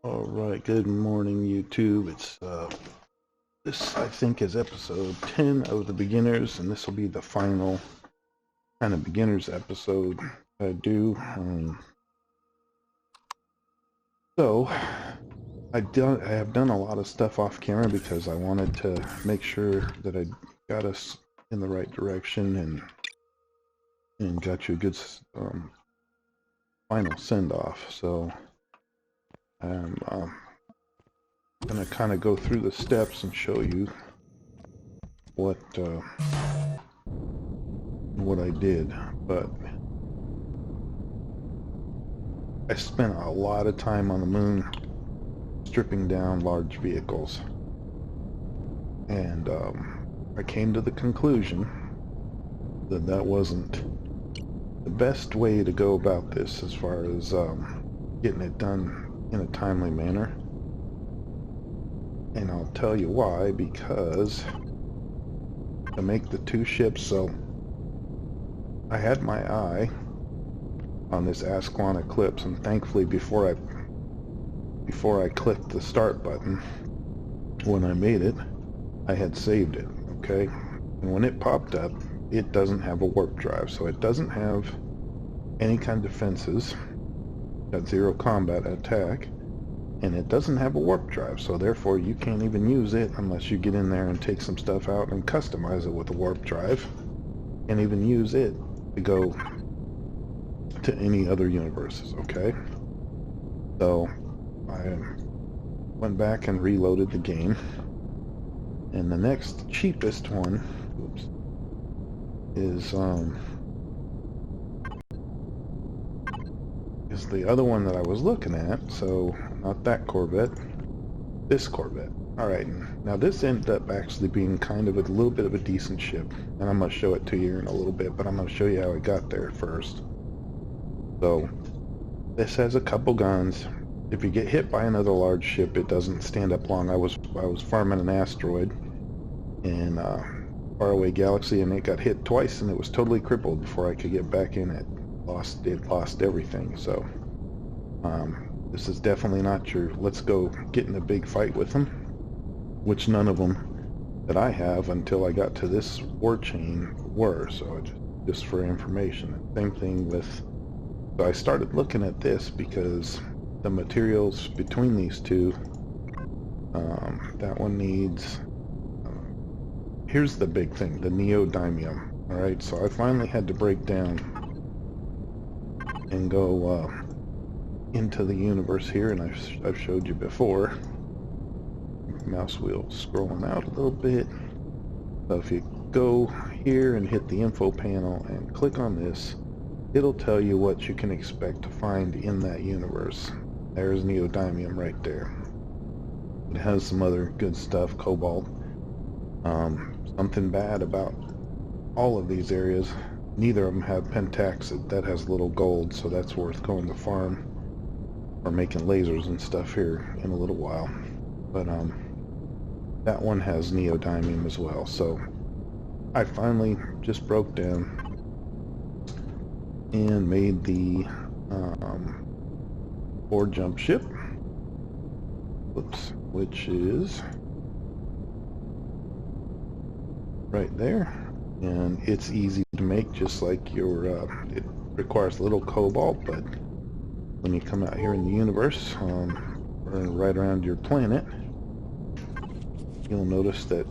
All right, good morning, YouTube. It's this I think is episode 10 of the beginners, and this will be the final kind of beginners episode I do. So I have done a lot of stuff off camera because I wanted to make sure that I got us in the right direction and got you a good final send off. So I'm gonna kind of go through the steps and show you what I did, but I spent a lot of time on the moon stripping down large vehicles, and I came to the conclusion that that wasn't the best way to go about this as far as getting it done in a timely manner. And I'll tell you why. Because to make the two ships, so I had my eye on this Asquan eclipse, and thankfully before I clicked the start button, when I made it, I had saved it, okay? And when it popped up, it doesn't have a warp drive, so it doesn't have any kind of defenses, got zero combat attack, and it doesn't have a warp drive, so therefore you can't even use it unless you get in there and take some stuff out and customize it with a warp drive, and even use it to go to any other universes, okay? So I went back and reloaded the game, and the next cheapest one, is the other one that I was looking at. So not that Corvette, this Corvette. All right, now this ended up actually being kind of a little bit of a decent ship, and I'm going to show it to you in a little bit, but I'm going to show you how it got there first. So this has a couple guns. If you get hit by another large ship, it doesn't stand up long. I was farming an asteroid in faraway galaxy, and it got hit twice, and it was totally crippled before I could get back in it. It lost everything. So this is definitely not your let's go get in a big fight with them, which none of them that I have until I got to this war chain were. So just for information. Same thing with, so I started looking at this because the materials between these two, that one needs, here's the big thing, the neodymium. All right, so I finally had to break down and go into the universe here, and I've showed you before. Mouse wheel scrolling out a little bit. So if you go here and hit the info panel and click on this, it'll tell you what you can expect to find in that universe. There's neodymium right there. It has some other good stuff, cobalt. Something bad about all of these areas, neither of them have pentaxid. That has little gold, so that's worth going to farm or making lasers and stuff here in a little while. But that one has neodymium as well. So I finally just broke down and made the board jump ship, which is right there, and it's easy to make, just like your it requires a little cobalt, but when you come out here in the universe, right around your planet, you'll notice that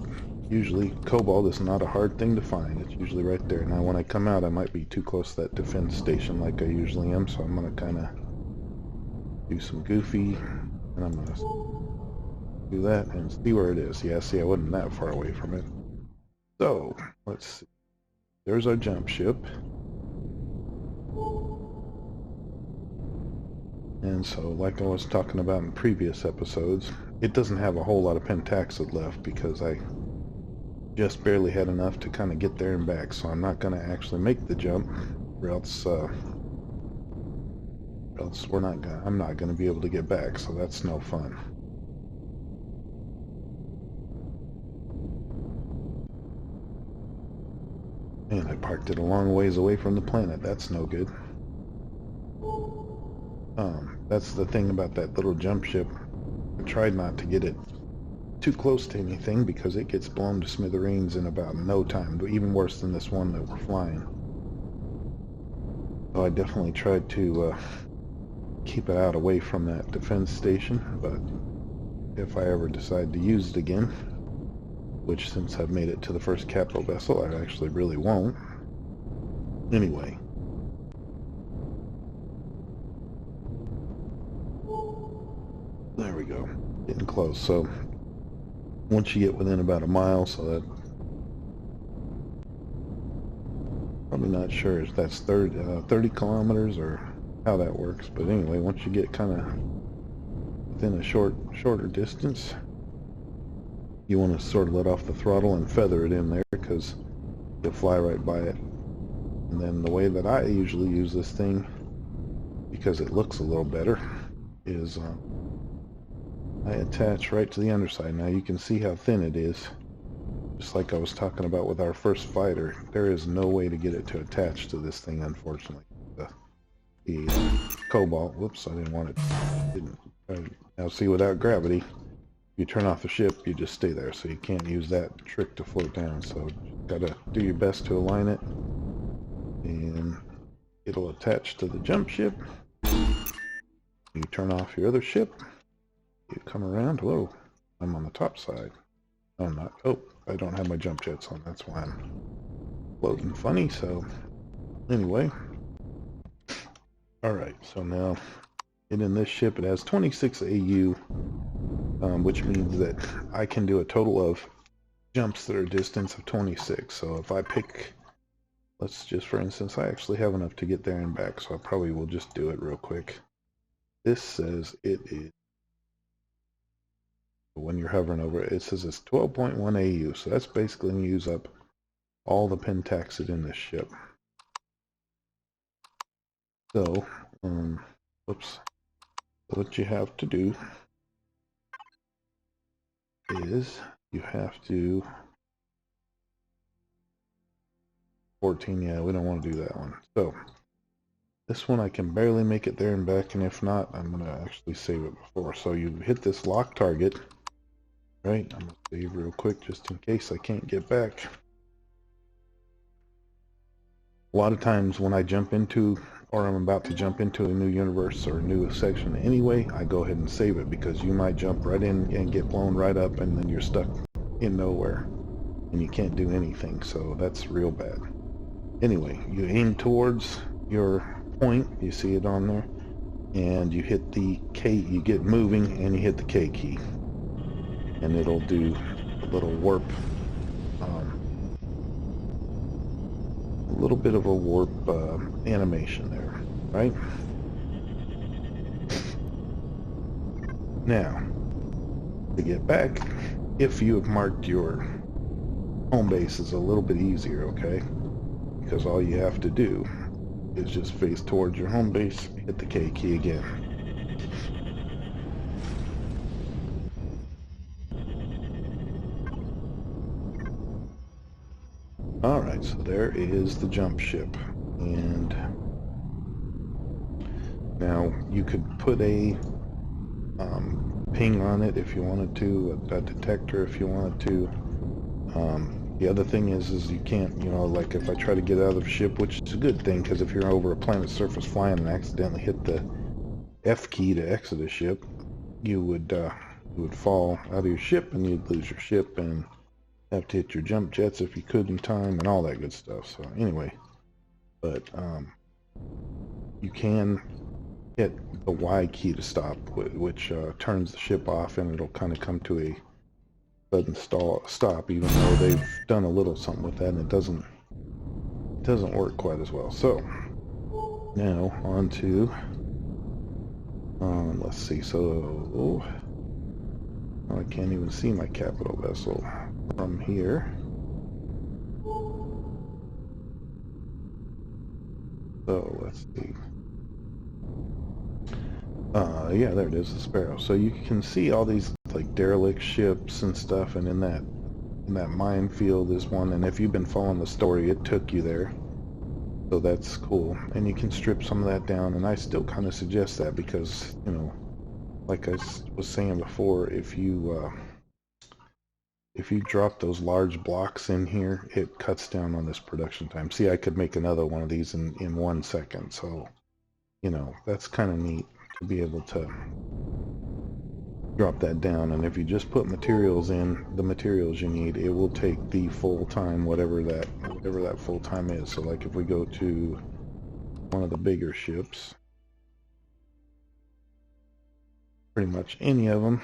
usually cobalt is not a hard thing to find. It's usually right there. Now when I come out, I might be too close to that defense station like I usually am, so I'm going to kind of do some goofy, and I'm going to do that and see where it is. Yeah, see, I wasn't that far away from it. So let's see. There's our jump ship. And so, like I was talking about in previous episodes, it doesn't have a whole lot of pentaxid left because I just barely had enough to kind of get there and back. So I'm not going to actually make the jump, or else I'm not going to be able to get back. So that's no fun. And I parked it a long ways away from the planet. That's no good. That's the thing about that little jump ship. tried not to get it too close to anything because it gets blown to smithereens in about no time, but even worse than this one that we're flying. So I definitely tried to keep it out away from that defense station, but if I ever decide to use it again, which since I've made it to the first capital vessel, I actually really won't. Anyway. There we go. Getting close. So once you get within about a mile, so that probably not sure if that's 30 kilometers or how that works, but anyway, once you get kind of within a shorter distance, you want to sort of let off the throttle and feather it in there because you'll fly right by it. And then the way that I usually use this thing, because it looks a little better, is I attach right to the underside. Now you can see how thin it is. Just like I was talking about with our first fighter, there is no way to get it to attach to this thing, unfortunately. The cobalt, whoops, I didn't want it. Now see, without gravity, you turn off the ship, you just stay there, so you can't use that trick to float down. So you gotta do your best to align it, and it'll attach to the jump ship. You turn off your other ship, you come around. Whoa, I'm on the top side. No, I'm not. Oh, I don't have my jump jets on, that's why I'm floating funny. So anyway, alright, so now in this ship it has 26 AU, which means that I can do a total of jumps that are a distance of 26. So if I pick, let's just for instance, I actually have enough to get there and back, so I probably will just do it real quick. This says it is, when you're hovering over it, it says it's 12.1 AU, so that's basically going to use up all the pentaxid in this ship. So, whoops, what you have to do is you have to 14, yeah, we don't want to do that one. So this one I can barely make it there and back, and if not, I'm going to actually save it before. So you hit this lock target, right? I'm going to save real quick just in case I can't get back. A lot of times when I jump into, or I'm about to jump into a new universe or a new section anyway, I go ahead and save it, because you might jump right in and get blown right up, and then you're stuck in nowhere and you can't do anything. So that's real bad. Anyway, you aim towards your point, you see it on there, and you hit the K, you get moving and you hit the K key, and it'll do a little warp, a little bit of a warp animation there, right? Now, to get back, if you have marked your home base, is a little bit easier, okay? Because all you have to do is just face towards your home base, hit the K key again. Alright, so there is the jump ship, and now you could put a ping on it if you wanted to, a detector if you wanted to. The other thing is you can't, you know, like if I try to get out of the ship, which is a good thing, because if you're over a planet's surface flying and accidentally hit the F key to exit a ship, you would fall out of your ship and you'd lose your ship and have to hit your jump jets if you could in time and all that good stuff. So anyway, but you can hit the Y key to stop, which turns the ship off, and it'll kind of come to a sudden stop, even though they've done a little something with that, and it doesn't work quite as well. So now on to let's see, so I can't even see my capital vessel from here. So let's see. Yeah, there it is, the Sparrow. So you can see all these like derelict ships and stuff, and in that minefield is one, and if you've been following the story, it took you there. So that's cool. And you can strip some of that down, and I still kind of suggest that, because, you know, like I was saying before, if you drop those large blocks in here, it cuts down on this production time. See, I could make another one of these in 1 second. So, you know, that's kind of neat to be able to drop that down. And if you just put materials in, the materials you need, it will take the full time, whatever that full time is. So like if we go to one of the bigger ships, pretty much any of them,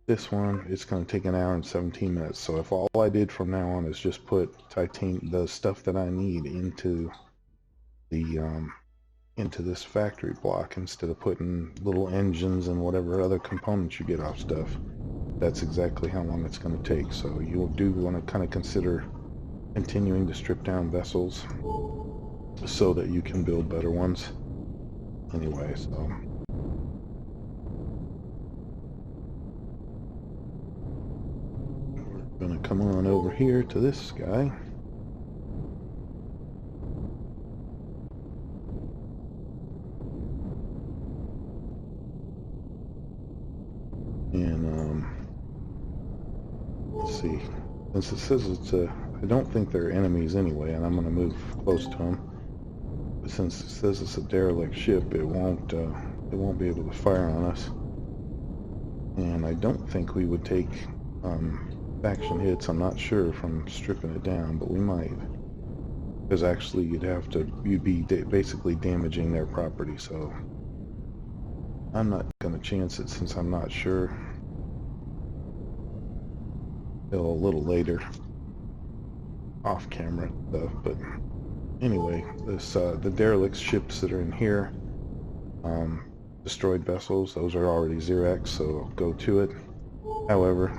this one, it's going to take 1 hour and 17 minutes. So if all I did from now on is just put the stuff that I need into the into this factory block instead of putting little engines and whatever other components you get off stuff, that's exactly how long it's going to take. So you do want to kind of consider continuing to strip down vessels so that you can build better ones. Anyway, so we're going to come on over here to this guy. And let's see, since it says it's I don't think they're enemies anyway, and I'm going to move close to them. But since it says it's a derelict ship, it won't be able to fire on us. And I don't think we would take faction hits. I'm not sure from stripping it down, but we might, because actually you'd be basically damaging their property. So I'm not going to chance it since I'm not sure till a little later off camera stuff. But anyway, this the derelict ships that are in here, destroyed vessels, those are already 0x, so go to it. However,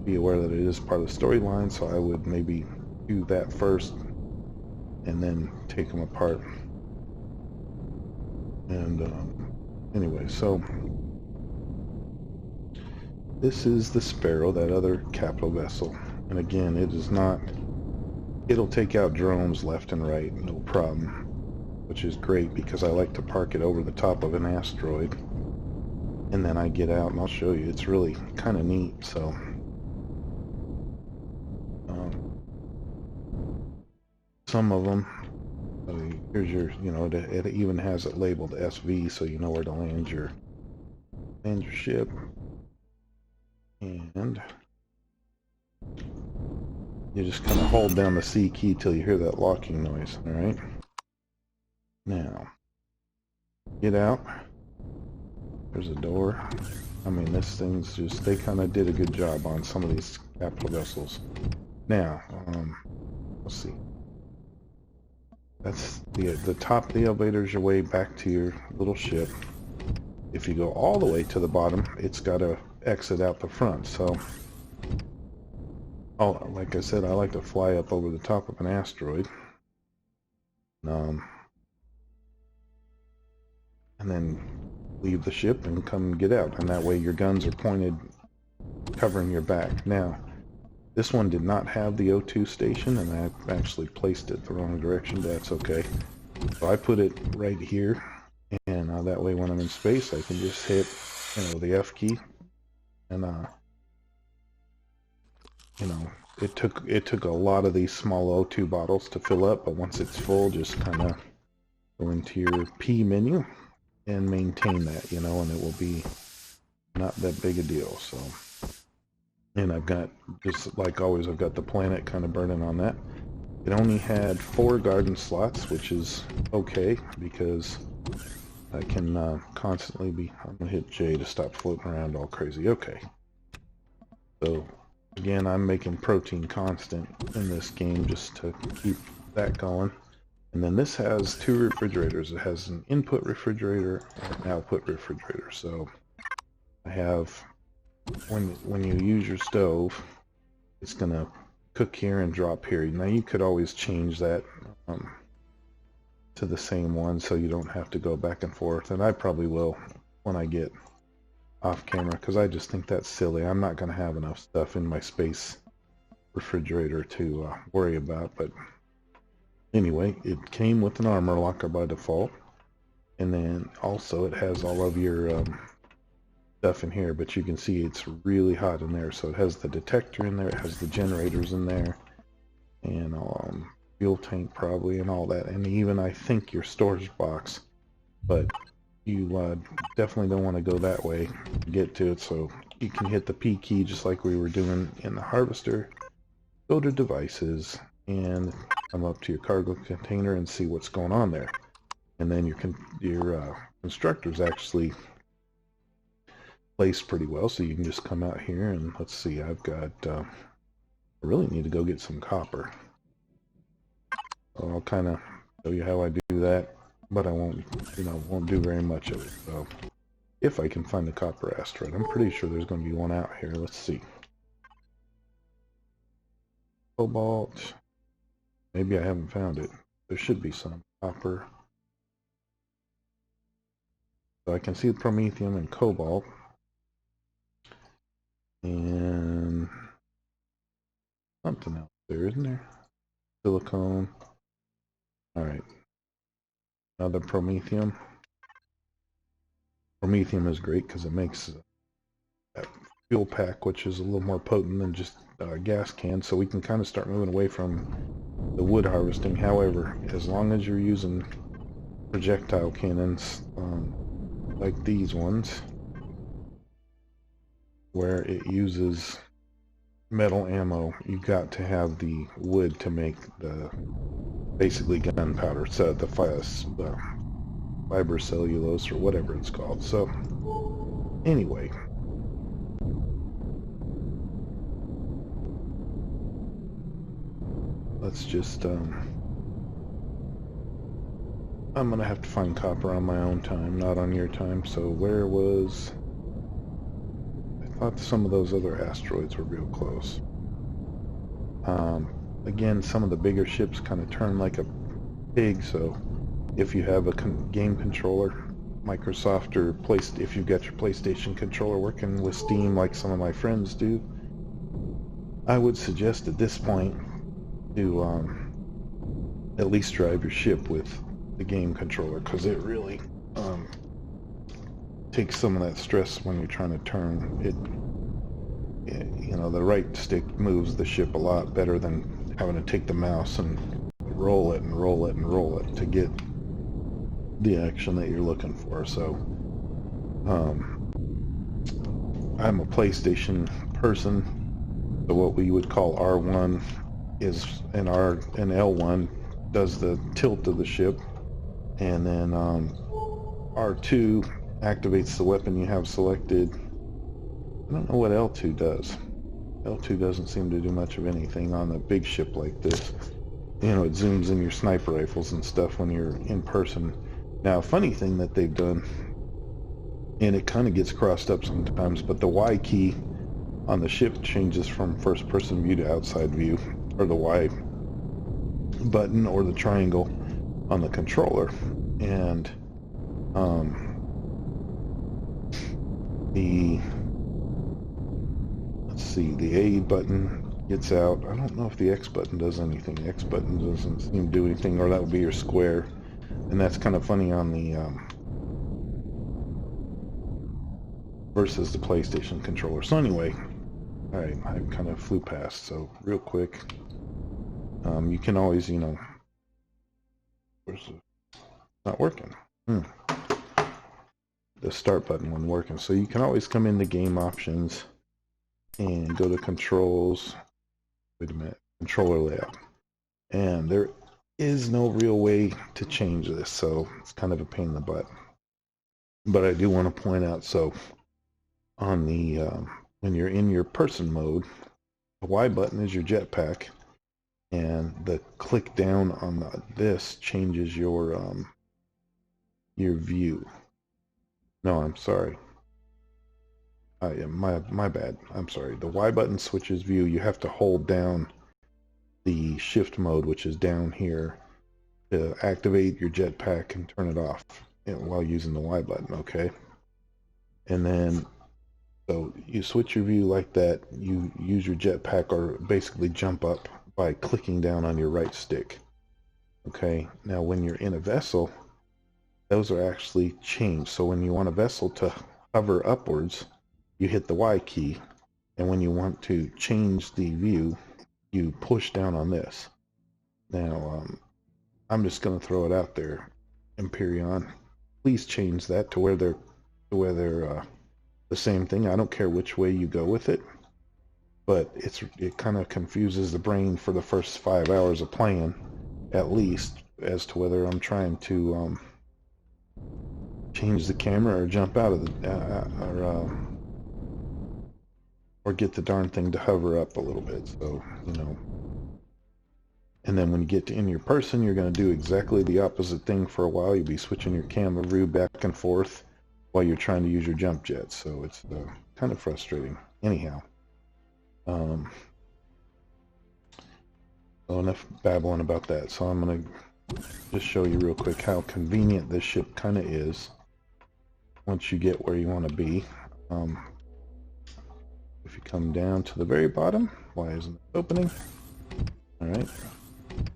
be aware that it is part of the storyline, so I would maybe do that first and then take them apart. And anyway, so this is the Sparrow, that other capital vessel. And again, it'll take out drones left and right, no problem, which is great because I like to park it over the top of an asteroid. And then I get out and I'll show you. It's really kind of neat. So some of them, here's your, you know, it even has it labeled SV, so you know where to land your ship. And you just kind of hold down the C key till you hear that locking noise. All right. Now get out. There's a door. I mean, this thing's just, they kind of did a good job on some of these capital vessels. Now, let's see. That's the top of the elevator is your way back to your little ship. If you go all the way to the bottom, it's got to exit out the front. So, like I said, I like to fly up over the top of an asteroid. And then leave the ship and come get out, and that way your guns are pointed covering your back. Now this one did not have the O2 station, and I actually placed it the wrong direction, but that's okay. So I put it right here, and that way when I'm in space I can just hit, you know, the F key, and you know, it took a lot of these small O2 bottles to fill up, but once it's full, just kind of go into your P menu and maintain that, you know, and it will be not that big a deal. So, and I've got, just like always, I've got the planet kind of burning on that. It only had 4 garden slots, which is okay because I can constantly be, I'm gonna hit J to stop floating around all crazy. Okay. So again, I'm making protein constant in this game just to keep that going. And then this has 2 refrigerators. It has an input refrigerator and an output refrigerator. So I have, when you use your stove, it's gonna cook here and drop here. Now you could always change that to the same one so you don't have to go back and forth. And I probably will when I get off camera, because I just think that's silly. I'm not gonna have enough stuff in my space refrigerator to worry about. But anyway, it came with an armor locker by default, and then also it has all of your stuff in here, but you can see it's really hot in there. So it has the detector in there, it has the generators in there, and fuel tank probably, and all that, and even I think your storage box. But you definitely don't want to go that way to get to it, so you can hit the P key just like we were doing in the harvester, go to devices, and come up to your cargo container and see what's going on there. And then your constructor's actually placed pretty well, so you can just come out here and let's see, I've got I really need to go get some copper. So I'll kind of show you how I do that, but I won't do very much of it. So if I can find the copper asteroid, I'm pretty sure there's going to be one out here. Let's see. Cobalt. Maybe I haven't found it. There should be some copper. So I can see the promethium and cobalt. And something else there, isn't there? Silicone. Alright. Another promethium. Promethium is great because it makes a fuel pack, which is a little more potent than just gas cans, so we can kind of start moving away from the wood harvesting. However, as long as you're using projectile cannons like these ones, where it uses metal ammo, you got to have the wood to make the basically gunpowder, so the fiber cellulose or whatever it's called. So anyway, let's just I'm gonna have to find copper on my own time, not on your time. So where was, I thought some of those other asteroids were real close. Again, some of the bigger ships kind of turn like a pig, so if you have a game controller, Microsoft, or if you've got your PlayStation controller working with Steam like some of my friends do, I would suggest at this point to at least drive your ship with the game controller, because it really takes some of that stress when you're trying to turn it. You know, the right stick moves the ship a lot better than having to take the mouse and roll it and roll it and roll it to get the action that you're looking for. So I'm a PlayStation person, so what we would call R1 is an L1 does the tilt of the ship, and then R2 activates the weapon you have selected. I don't know what L2 does. L2 doesn't seem to do much of anything on a big ship like this. You know, it zooms in your sniper rifles and stuff when you're in person. Now, a funny thing that they've done, and it kind of gets crossed up sometimes, but the Y key on the ship changes from first person view to outside view, or the Y button or the triangle on the controller. And let's see, the A button gets out. I don't know if the X button does anything. The X button doesn't seem to do anything, or that would be your square. And that's kind of funny on the versus the PlayStation controller. So anyway, alright, I kind of flew past, so real quick, you can always, you know, where's it? Not working. The start button wasn't working, so you can always come into game options and go to controls. Wait a minute, controller layout, and there is no real way to change this, so it's kind of a pain in the butt. But I do want to point out, so on the when you're in your person mode, the Y button is your jetpack, and the click down on this changes your view. No, I'm sorry. My bad. I'm sorry. The Y button switches view. You have to hold down the shift mode, which is down here, to activate your jetpack and turn it off while using the Y button, okay? And then, so you switch your view like that. You use your jetpack, or basically jump up, by clicking down on your right stick. Okay, now when you're in a vessel, those are actually changed. So when you want a vessel to hover upwards, you hit the Y key, and when you want to change the view, you push down on this. Now, I'm just going to throw it out there, Empyrion. Please change that to where they're the same thing. I don't care which way you go with it, but it kind of confuses the brain for the first 5 hours of playing, at least, as to whether I'm trying to change the camera or jump out of the or get the darn thing to hover up a little bit. So, you know. And then when you get to in your person, you're going to do exactly the opposite thing for a while. You'll be switching your camera view back and forth while you're trying to use your jump jets. So it's kind of frustrating. Anyhow. So enough babbling about that. So I'm going to just show you real quick how convenient this ship kind of is once you get where you want to be. If you come down to the very bottom, why isn't it opening? All right.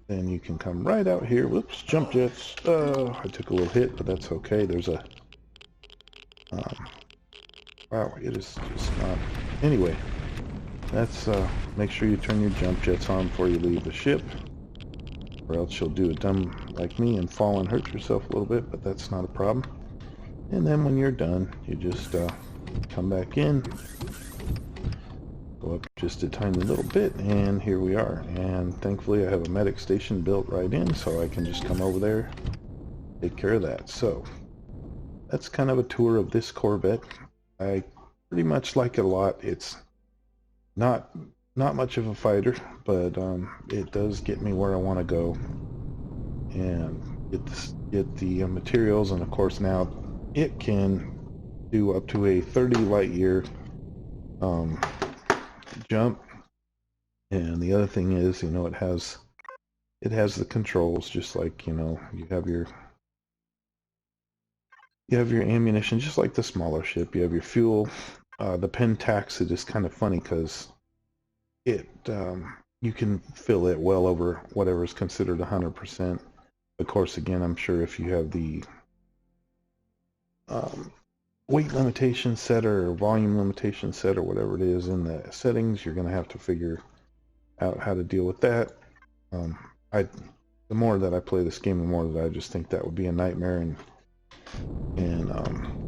Then you can come right out here. Whoops, jump jets. I took a little hit, but that's okay. There's a... wow, it is just not... Anyway, that's... make sure you turn your jump jets on before you leave the ship, or else you'll do a dumb like me and fall and hurt yourself a little bit, but that's not a problem. And then when you're done, you just come back in, go up just a tiny little bit, and here we are. And thankfully I have a medic station built right in, so I can just come over there, take care of that. So that's kind of a tour of this Corvette. I pretty much like it a lot. It's not much of a fighter, but it does get me where I want to go and get the materials. And of course now it can do up to a 30 light year jump. And the other thing is, you know, it has the controls, just like, you know, you have your ammunition, just like the smaller ship. You have your fuel. The Pentax, it is kind of funny because it you can fill it well over whatever is considered 100%. Of course, again, I'm sure if you have the weight limitation set or volume limitation set or whatever it is in the settings, you're going to have to figure out how to deal with that. The more that I play this game, the more that I just think that would be a nightmare and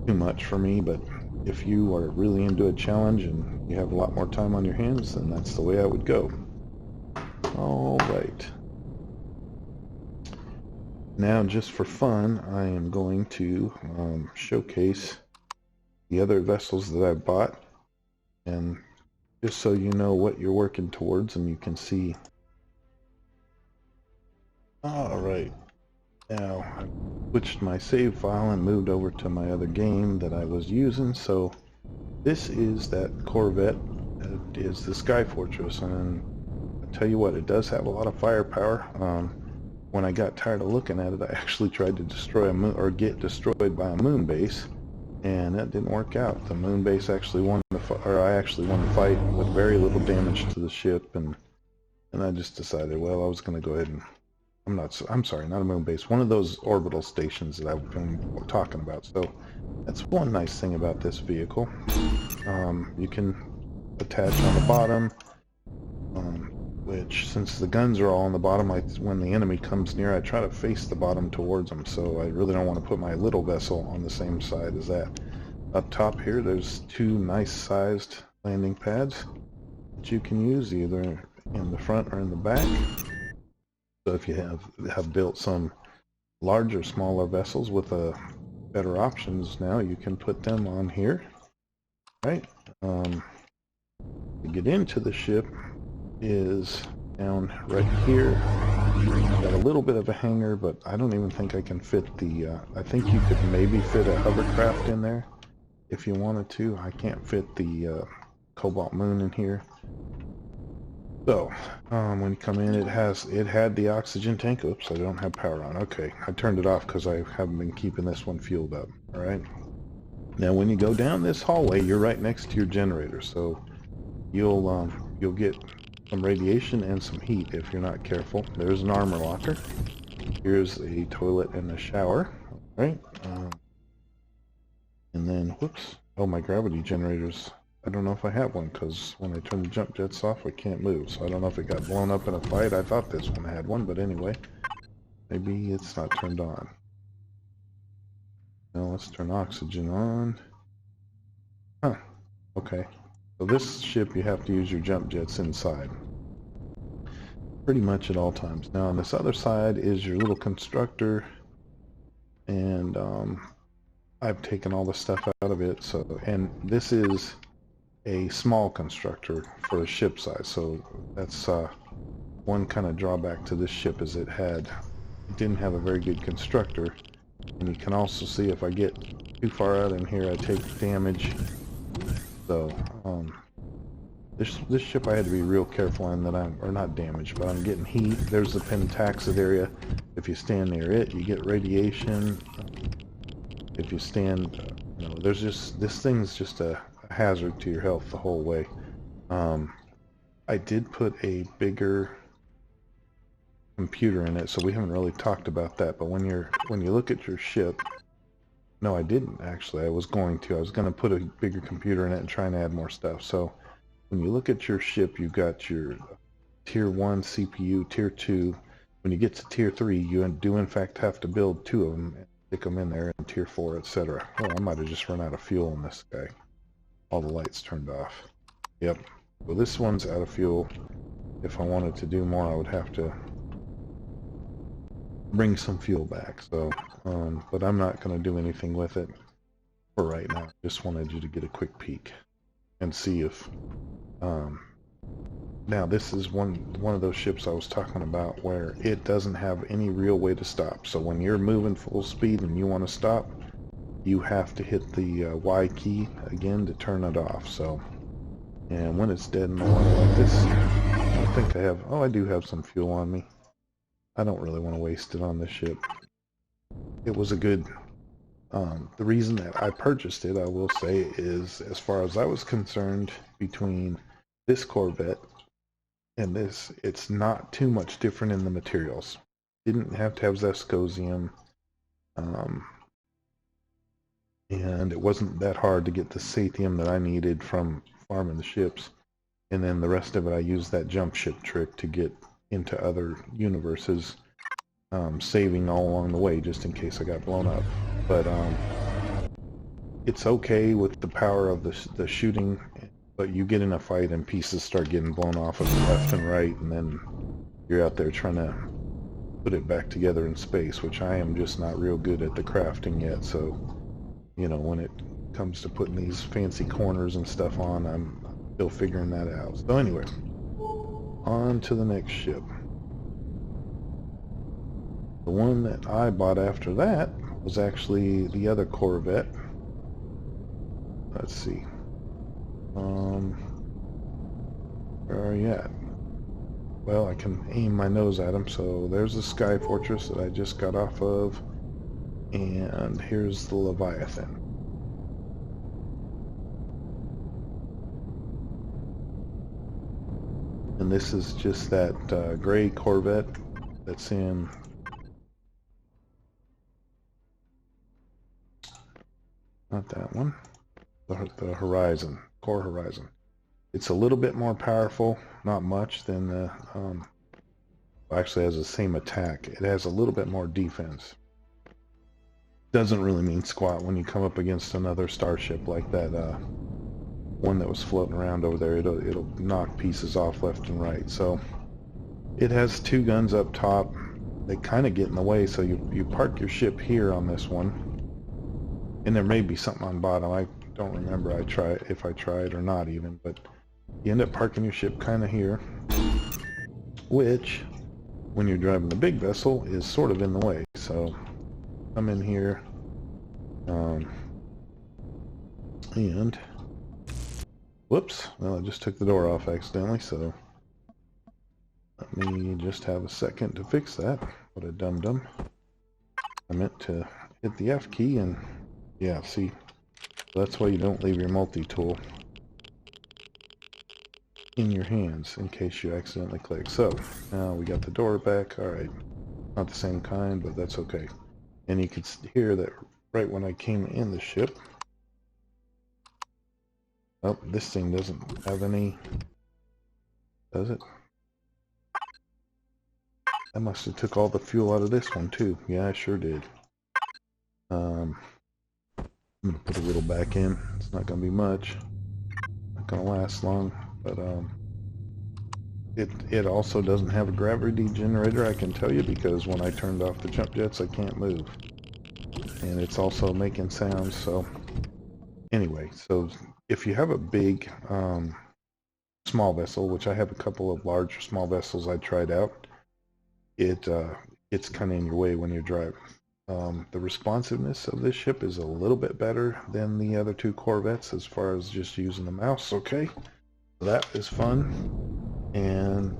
too much for me. But if you are really into a challenge and you have a lot more time on your hands, then that's the way I would go. All right. Now, just for fun, I am going to showcase the other vessels that I bought, and just so you know what you're working towards and you can see. All right. Now, I switched my save file and moved over to my other game that I was using. So this is that Corvette. It is the Sky Fortress, and I tell you what, it does have a lot of firepower. When I got tired of looking at it, I actually tried to destroy a moon, or get destroyed by a moon base, and that didn't work out. The moon base actually won I actually won the fight with very little damage to the ship, and I just decided, well, I was going to go ahead and I'm sorry, not a moon base, one of those orbital stations that I've been talking about. So that's one nice thing about this vehicle. You can attach on the bottom, which, since the guns are all on the bottom, when the enemy comes near, I try to face the bottom towards them, so I really don't want to put my little vessel on the same side as that. Up top here, there's two nice sized landing pads that you can use either in the front or in the back. So if you have built some larger, smaller vessels with better options now, you can put them on here, right? To get into the ship is down right here. Got a little bit of a hangar, but I don't even think I can fit the, I think you could maybe fit a hovercraft in there if you wanted to. I can't fit the Cobalt Moon in here. So, when you come in, it had the oxygen tank. Oops, I don't have power on. Okay, I turned it off because I haven't been keeping this one fueled up. All right. Now, when you go down this hallway, you're right next to your generator, so you'll get some radiation and some heat if you're not careful. There's an armor locker. Here's a toilet and a shower. All right. And then, whoops. Oh, my gravity generator's I don't know if I have one, because when I turn the jump jets off, I can't move. So I don't know if it got blown up in a fight. I thought this one had one, but anyway, maybe it's not turned on. Now let's turn oxygen on. Huh, okay. So this ship, you have to use your jump jets inside. Pretty much at all times. Now on this other side is your little constructor, and I've taken all the stuff out of it. So, and this is a small constructor for a ship size. So that's one kind of drawback to this ship, is it didn't have a very good constructor. And you can also see if I get too far out in here, I take damage. So this ship I had to be real careful in that or not damaged, but I'm getting heat. There's the pentaxid area. If you stand near it, you get radiation. If you stand, there's just, this thing's just a hazard to your health the whole way. I did put a bigger computer in it, so we haven't really talked about that. But when you look at your ship, no, I didn't actually. I was going to put a bigger computer in it and try and add more stuff. So when you look at your ship, you've got your tier 1 CPU, tier 2. When you get to tier 3, you do in fact have to build 2 of them and stick them in there, in tier 4, etc. Oh, I might have just run out of fuel on this guy. All the lights turned off. Yep. Well, this one's out of fuel. If I wanted to do more, I would have to bring some fuel back. So, but I'm not going to do anything with it for right now. Just wanted you to get a quick peek and see if now this is one of those ships I was talking about where it doesn't have any real way to stop. So when you're moving full speed and you want to stop, you have to hit the Y key again to turn it off. So, and when it's dead in the water like this, I think I have, I do have some fuel on me. I don't really want to waste it on this ship. It was a good, the reason that I purchased it, I will say, is as far as I was concerned, between this Corvette and this, it's not too much different in the materials. Didn't have to have Zescosium, and it wasn't that hard to get the Sathium that I needed from farming the ships. And then the rest of it, I used that jump ship trick to get into other universes, saving all along the way just in case I got blown up. But it's okay with the power of the shooting, but you get in a fight and pieces start getting blown off of the left and right, and then you're out there trying to put it back together in space, which I am just not real good at the crafting yet. So, when it comes to putting these fancy corners and stuff on, I'm still figuring that out. So anyway, on to the next ship. The one that I bought after that was actually the other Corvette. Let's see. Where are you at? Well, I can aim my nose at him. So there's the Sky Fortress that I just got off of. And here's the Leviathan. And this is just that gray Corvette that's in... Not that one. The Horizon. Core Horizon. It's a little bit more powerful. Not much than the... actually has the same attack. It has a little bit more defense. Doesn't really mean squat when you come up against another starship like that one that was floating around over there. It'll knock pieces off left and right. So it has 2 guns up top. They kind of get in the way, so you park your ship here on this one, and there may be something on bottom. I don't remember if I tried or not even, but you end up parking your ship kind of here, which when you're driving the big vessel is sort of in the way. So I'm in here, and whoops, well, I just took the door off accidentally, so let me just have a second to fix that. What a dum-dum. I meant to hit the F key, and yeah, see, that's why you don't leave your multi-tool in your hands in case you accidentally click. So now we got the door back. All right, not the same kind, but that's okay. And you can hear that right when I came in the ship, Oh, this thing doesn't have any, does it? I must have took all the fuel out of this one too. Yeah, I sure did. I'm gonna put a little back in. It's not gonna be much. Not gonna last long, but it also doesn't have a gravity generator, I can tell you, because when I turned off the jump jets, I can't move. And it's also making sounds, so anyway, so if you have a big small vessel, which I have a couple of large small vessels I tried out, it's kind of in your way when you're driving. The responsiveness of this ship is a little bit better than the other two Corvettes as far as just using the mouse. Okay, so that is fun. And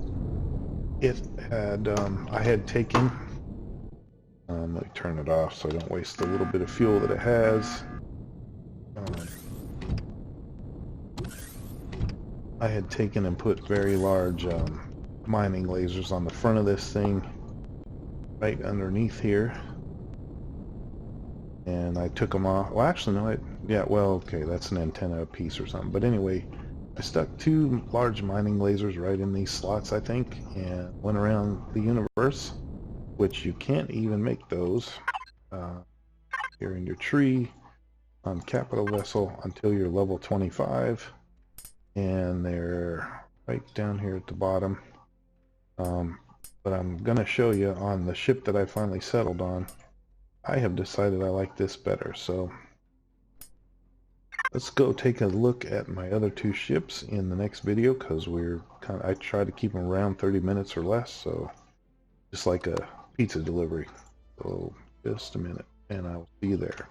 it had I had taken let me turn it off so I don't waste the little bit of fuel that it has. I had taken and put very large mining lasers on the front of this thing right underneath here, and I took them off. Well, actually no, yeah, well, okay, that's an antenna piece or something, but anyway, I stuck two large mining lasers right in these slots, I think, and went around the universe, which you can't even make those here in your tree on Capital Vessel until you're level 25, and they're right down here at the bottom. But I'm gonna show you on the ship that I finally settled on. I have decided I like this better, so let's go take a look at my other two ships in the next video, because I try to keep them around 30 minutes or less, so just like a pizza delivery. So just a minute and I'll see you there.